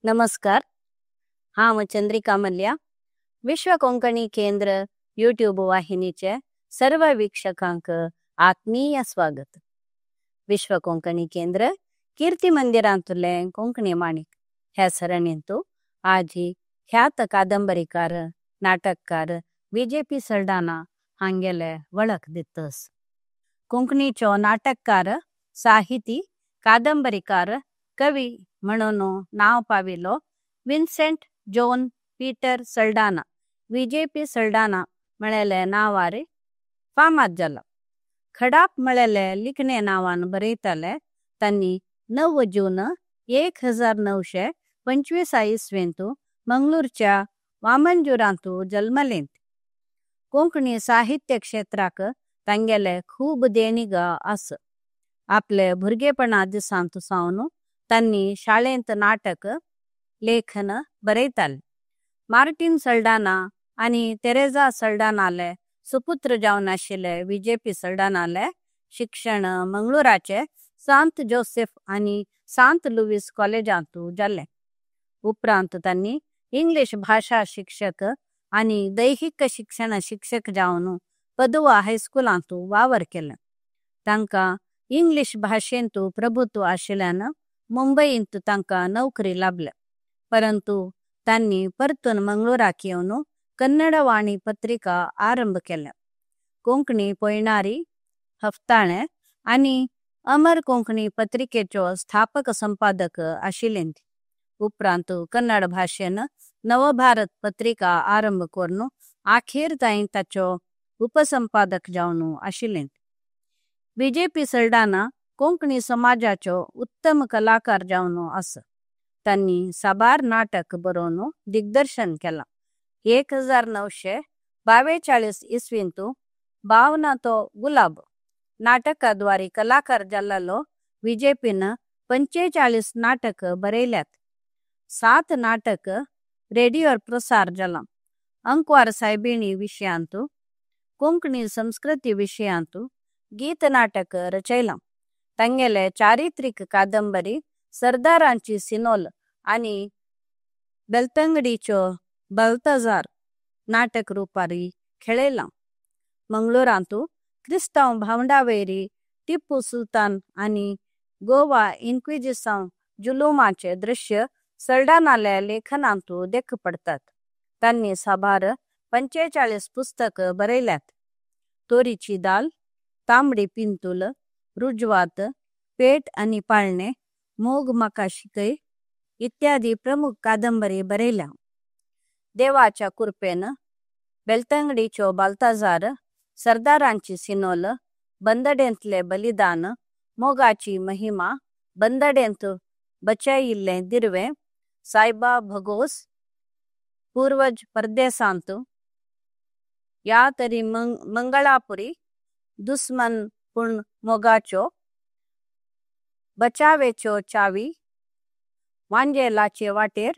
नमस्कार. हांव चंद्रिका मल्ल्या. विश्व कोंकणी केंद्र यूट्यूब वाहिनीचे सर्व वीक्षकांक आत्मीय स्वागत. विश्व कोंकणी केंद्र कीर्ती मंदिरांतले कोंकणी माणिक ह्या सरणींतू आजी ख्यात कादंबरीकार नाटककार विजेपी सल्डाना हांगेले वळख दितस. कोंकणीचो नाटककार साहिती कादंबरीकार कवी म्हणून नाव पाविलो विन्सेंट जॉन पीटर सल्डाना विजेपी सल्डाना म्हळेले नावारी फामाद जाला. खडाप म्हळेले लिखणे नावान बरयताले तांणी 9 जून 1925 इसवेंतू मंगळूरच्या वामनजुरांतू जल्मलेंत. कोंकणी साहित्य क्षेत्राक तांगेले खूब देणीग आस. आपले भुरगेपणा दिसांत सावन तांणी शाळेंत नाटक लेखन बरयताले. मार्टिन सल्डाना आनी तेरेजा सल्डानाले सुपुत्र जावन आशिल्ले विजेपी सल्डानाले शिक्षण मंगळूराचे सांत जोसेफ आनी सांत लुईस कॉलेजांतू जाल्ले. उपरांत तांणी इंग्लिश भाषा शिक्षक आनी दैहिक शिक्षण शिक्षक जावन पदुआ हायस्कुलांतू वावर केले. तांकां इंग्लिश भाषेंतू प्रभुत्व आशिल्ल्यान मुंबईंत तांकां नोकरी लाभले. परंतु तांणी परतून मंगळूराक येवन कन्नड वाणी पत्रिका आरंभ केल्या. कोंकणी पळयणारी हफ्ताळे आनी अमर कोंकणी पत्रिकेचो स्थापक संपादक आशिल्ले. उपरांत कन्नड भाषेन नवभारत पत्रिका आरंभ करून आखेर ताईं ताचो उपसंपादक जावन आशिल्ले. विजेपी सल्डाना कोंकणी समाजाचो उत्तम कलाकार जावन आस. तांणी साबार नाटक बरोवन दिग्दर्शन केला. 1942 इसवींतू भावना तो गुलाब नाटकाद्वारे कलाकार जाल्लो विजेपीन 45 नाटक बरयल्यात. 7 नाटक रेडिओर प्रसार जाला. अंकवार सायबिणी विशयांतू कोंकणी संस्कृती विशयांतू गीत नाटक रचयलां. तांगेले चारित्रिक कादंबरी सरदारांची सिनोल आनी बेलतंगडीचो बल्तजार नाटक रुपारी खेळयलां. मंगळूरांतू क्रिस्तांव भावंडावैरी टिप्पू सुलतान आनी गोवा इन्क्विजिशन जुलुमाचे दृश्य सल्डानाले लेखनांतू देख पडतात. तांणी साबार 45 पुस्तक बरयल्यात. तोरीची दाल, तांबडी पिंतूल, रुजवात, पेट आनी पाळणे, मोग म्हाका शिकय इत्यादी प्रमुख कादंबरी बरयल्या. देवाच्या कृपेन, बेलतंगडीचो बाल्ताजार, सरदारांची सिनोल, बंदडेंतले बलिदान, मोगाची महिमा, बंदडेंत बचायिल्ले दिर्वे, सायबा भगोस, पूर्वज परदेसांत, या तरी मंगळापुरी, दुस्मन पूण मोगाचो, बचावेच्यो चावी, वांजेलाचे वाटेर,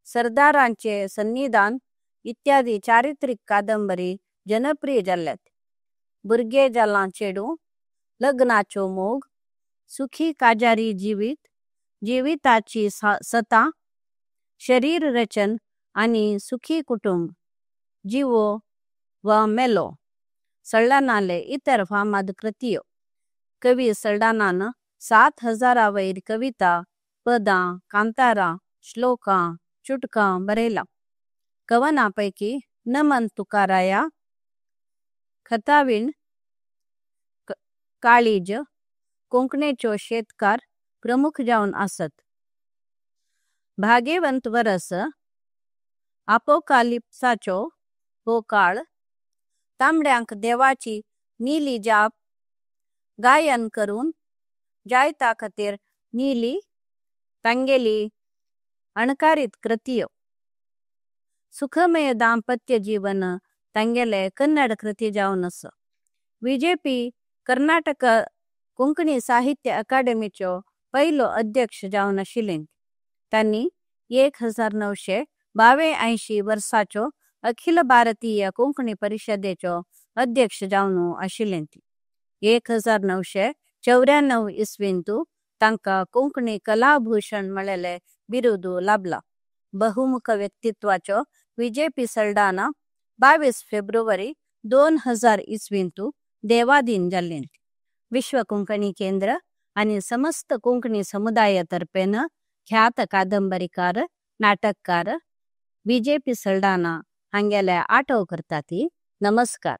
सरदारांचे सन्निधान इत्यादी चारित्रिक कादंबरी जनप्रिय जाल्ल्यात. भुरगे जालां चेडू, लग्नाचो मोग, सुखी काजारी जीवित, जिविताची सता, शरीर रचन आनी सुखी कुटुंब, जिवो व मेलो सल्डानाले इतर फामाद कृतियो. कवी सल्डानान 7000 वयर कविता, पदां, कांतारां, श्लोकां, चुटकां बरयलां. कवनांपैकी नमन तुकाराया, खतावीण, काळीज, कोंकणीचो शेतकार प्रमुख जावन आसत. भाग्यवंत वरस, आपोकालिप्साचो हो काळ, तांबड्यांक देवाची नीली जाप, गायन करून जायता खातीर नीली, तांगेली अणकारीत कृतियो. सुखमय दांपत्य जीवन तांगेले कन्नड कृती जावन आस. विजेपी कर्नाटक कोंकणी साहित्य अकादेमीचो पयलो अध्यक्ष जावन आशिल्ले. तांणी 1982 वर्साचो अखिल भारतीय कोंकणी परिषदेचो अध्यक्ष जावन आशिल्ले. 1994 इसवींतू तांकां कोंकणी कलाभूषण मेळ्ळेले बिरुदू लाभला. बहुमुख व्यक्तित्वाचो विजय सल्डाना 22 फेब्रुवारी 2000 इसवींतू देवाधीन जाल्लें. विश्व कोंकणी केंद्र आणि समस्त कोंकणी समुदायातर्फेन ख्यात कादंबरीकार नाटककार विजय सल्डाना हांगेले आठव करता ती. नमस्कार.